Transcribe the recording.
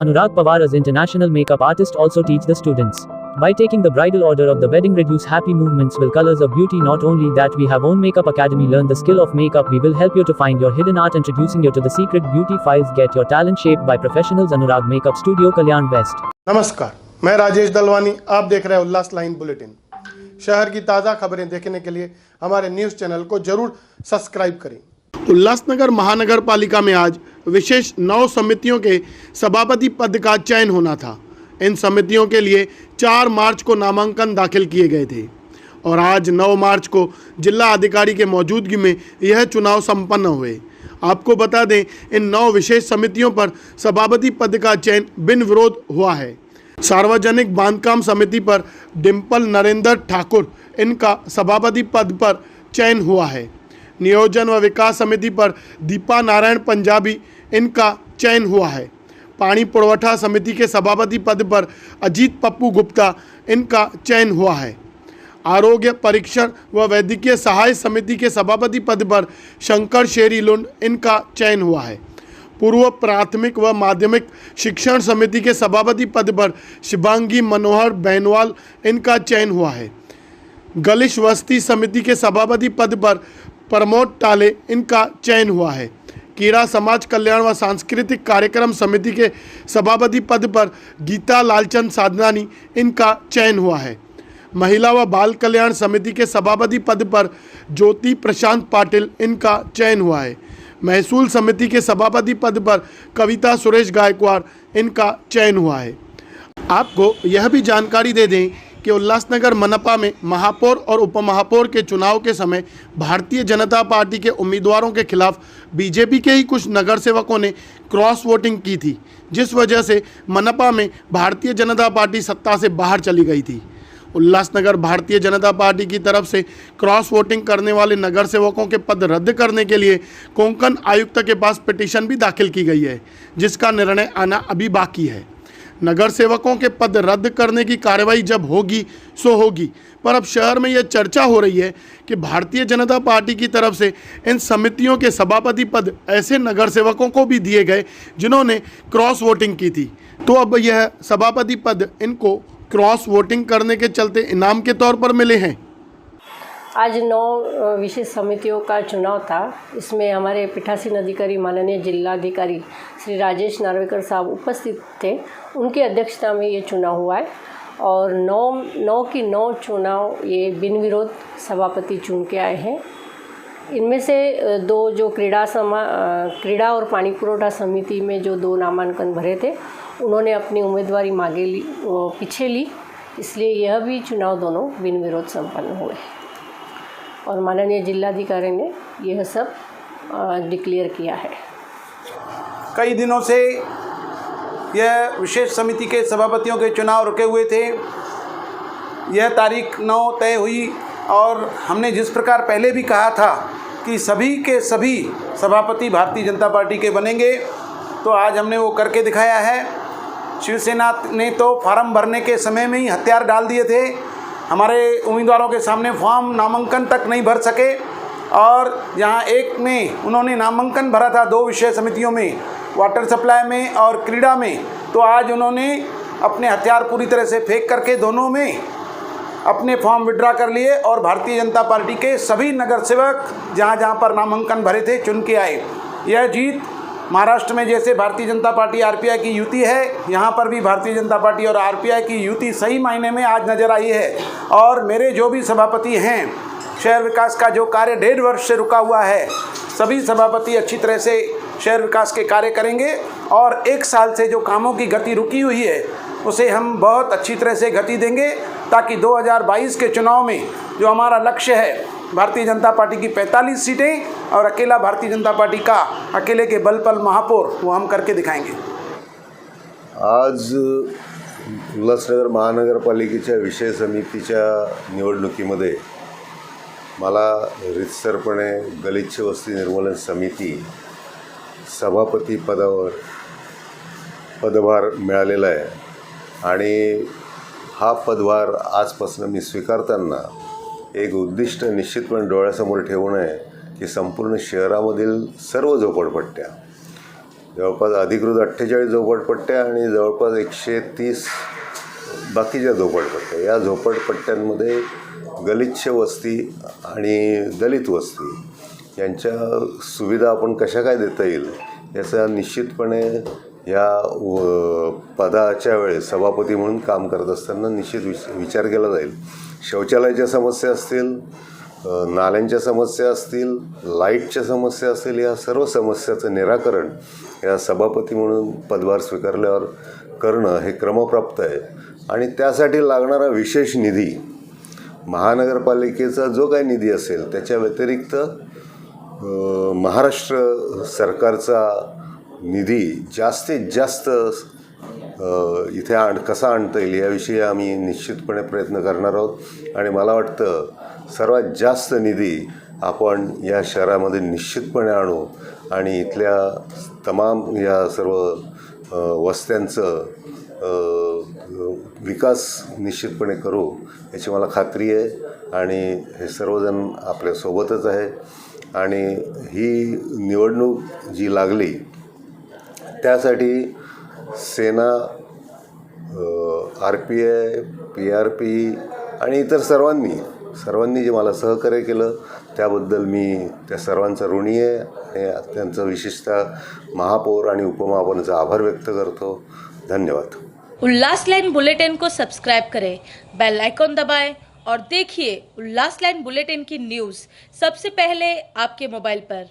Anurag Pawar as international makeup artist also teach the students. By taking the bridal order of the wedding, reduce happy movements will colors of beauty. Not only that, we have own makeup academy. Learn the skill of makeup. We will help you to find your hidden art, introducing you to the secret beauty files. Get your talent shaped by professionals. Anurag Makeup Studio, Kalyan West. नमस्कार, मैं राजेश दलवानी, आप देख रहे हैं उल्लास line bulletin. शहर की ताज़ा खबरें देखने के लिए हमारे न्यूज़ चैनल को जरूर सब्सक्राइब करें। उल्लासनगर महानगर पालिका में आज विशेष 9 समितियों के सभापति पद का चयन होना था। इन समितियों के लिए 4 मार्च को नामांकन दाखिल किए गए थे और आज 9 मार्च को जिला अधिकारी के मौजूदगी में यह चुनाव संपन्न हुए। आपको बता दें, इन 9 विशेष समितियों पर सभापति पद का चयन बिन विरोध हुआ है। सार्वजनिक बांधकाम समिति पर डिम्पल नरेंद्र ठाकुर, इनका सभापति पद पर चयन हुआ है। नियोजन व विकास समिति पर दीपा नारायण पंजाबी, इनका चयन हुआ है। पानी पुरवठा समिति के सभापति पद पर अजीत पप्पू गुप्ता, इनका चयन हुआ है। आरोग्य परीक्षण व वैद्यकीय सहाय समिति के सभापति पद पर शंकर शेरी लुंड, इनका चयन हुआ है। पूर्व प्राथमिक व माध्यमिक शिक्षण समिति के सभापति पद पर शिवांगी मनोहर बैनवाल, इनका चयन हुआ है। गलिश वस्ती समिति के सभापति पद पर प्रमोद टाले, इनका चयन हुआ है। कीड़ा समाज कल्याण व सांस्कृतिक कार्यक्रम समिति के सभापति पद पर गीता लालचंद साधनानी, इनका चयन हुआ है। महिला व बाल कल्याण समिति के सभापति पद पर ज्योति प्रशांत पाटिल, इनका चयन हुआ है। महसूल समिति के सभापति पद पर कविता सुरेश गायकवाड़, इनका चयन हुआ है। आपको यह भी जानकारी दे दें कि उल्लासनगर मनपा में महापौर और उपमहापौर के चुनाव के समय भारतीय जनता पार्टी के उम्मीदवारों के खिलाफ बीजेपी के ही कुछ नगर सेवकों ने क्रॉस वोटिंग की थी, जिस वजह से मनपा में भारतीय जनता पार्टी सत्ता से बाहर चली गई थी। उल्लासनगर भारतीय जनता पार्टी की तरफ से क्रॉस वोटिंग करने वाले नगर सेवकों के पद रद्द करने के लिए कोंकण आयुक्त के पास पिटीशन भी दाखिल की गई है, जिसका निर्णय आना अभी बाकी है। नगर सेवकों के पद रद्द करने की कार्रवाई जब होगी सो होगी, पर अब शहर में यह चर्चा हो रही है कि भारतीय जनता पार्टी की तरफ से इन समितियों के सभापति पद ऐसे नगर सेवकों को भी दिए गए जिन्होंने क्रॉस वोटिंग की थी। तो अब यह सभापति पद इनको क्रॉस वोटिंग करने के चलते इनाम के तौर पर मिले हैं। आज 9 विशेष समितियों का चुनाव था। इसमें हमारे पीठासीन अधिकारी माननीय जिलाधिकारी श्री राजेश नार्वेकर साहब उपस्थित थे। उनकी अध्यक्षता में ये चुनाव हुआ है और 9 चुनाव ये बिन विरोध सभापति चुन के आए हैं। इनमें से 2 जो क्रीड़ा और पानी पुरवठा समिति में जो 2 नामांकन भरे थे, उन्होंने अपनी उम्मीदवारी पीछे ली, इसलिए यह भी चुनाव दोनों बिन विरोध संपन्न हुए और माननीय जिलाधिकारी ने यह सब डिक्लेयर किया है। कई दिनों से यह विशेष समिति के सभापतियों के चुनाव रुके हुए थे। यह तारीख 9 तय हुई और हमने जिस प्रकार पहले भी कहा था कि सभी के सभी सभापति भारतीय जनता पार्टी के बनेंगे, तो आज हमने वो करके दिखाया है। शिवसेना ने तो फार्म भरने के समय में ही हथियार डाल दिए थे। हमारे उम्मीदवारों के सामने फॉर्म नामांकन तक नहीं भर सके और जहां एक में उन्होंने नामांकन भरा था 2 विषय समितियों में, वाटर सप्लाई में और क्रीड़ा में, तो आज उन्होंने अपने हथियार पूरी तरह से फेंक करके दोनों में अपने फॉर्म विड्रा कर लिए और भारतीय जनता पार्टी के सभी नगर सेवक जहाँ जहाँ पर नामांकन भरे थे चुन के आए। यह जीत महाराष्ट्र में जैसे भारतीय जनता पार्टी आरपीआई की युति है, यहाँ पर भी भारतीय जनता पार्टी और आरपीआई की युति सही मायने में आज नज़र आई है। और मेरे जो भी सभापति हैं, शहर विकास का जो कार्य 1.5 वर्ष से रुका हुआ है, सभी सभापति अच्छी तरह से शहर विकास के कार्य करेंगे और 1 साल से जो कामों की गति रुकी हुई है उसे हम बहुत अच्छी तरह से गति देंगे, ताकि 2022 के चुनाव में जो हमारा लक्ष्य है भारतीय जनता पार्टी की 45 सीटें और अकेला भारतीय जनता पार्टी का अकेले के बल पर महापौर, वो हम करके दिखाएंगे। आज उल्हासनगर महानगरपालिकेच्या विषय समितीच्या निवडणुकीमध्ये मला रितसरपणे गलिच्छ वस्ती निर्मूलन समिती सभापती पदभार मिळालेला आहे आणि हा पदभार आजपासून मी स्वीकारताना एक उद्दिष्ट निश्चितपणे डोळ्यासमोर ठेवून आहे की संपूर्ण शहरामधील सर्व झोपडपट्ट्या जवळपास अधिकृत 48 झोपडपट्ट्या आणि जवळपास 130 बाकीच्या झोपडपट्ट्या. या झोपडपट्ट्यांमध्ये गलिच्छ वस्ती आणि दलित वस्ती यांच्या सुविधा आपण कशा काय देता येईल याचा निश्चितपणे या पदाच्या वेळेस सभापती म्हणून काम करत असताना निश्चित विचार केला जाईल. शौचालयाच्या समस्या असतील, नाल्यांच्या समस्या असतील, लाईटच्या समस्या असतील, या सर्व समस्याचं निराकरण या सभापती म्हणून पदभार स्वीकारल्यावर करणं हे क्रमप्राप्त आहे. आणि त्यासाठी लागणारा विशेष निधी महानगरपालिकेचा जो काही निधी असेल त्याच्या व्यतिरिक्त महाराष्ट्र सरकारचा निधी जास्तीत जास्त इथे कसा आणता येईल याविषयी आम्ही निश्चितपणे प्रयत्न करणार आहोत. आणि मला वाटतं सर्वात जास्त निधी आपण या शहरामध्ये निश्चितपणे आणू आणि इथल्या तमाम या सर्व वस्त्यांचं विकास निश्चितपणे करू याची मला खात्री आहे. आणि हे सर्वजण आपल्यासोबतच आहे. आणि ही निवडणूक जी लागली त्यासाठी सेना, RPI, PRP आणि इतर सर्वांनी जे मला सहकार्य केलं त्याबद्दल मी त्या सर्वांचा ऋणी आहे. आणि त्यांचं विशेषतः महापौर आणि उपमहापौरांचा आभार व्यक्त करतो. धन्यवाद. उल्लास लाइन बुलेटिन को सब्सक्राइब करें, बेल आइकॉन दबाएं और देखिए उल्लास लाइन बुलेटिन की न्यूज़ सबसे पहले आपके मोबाइल पर।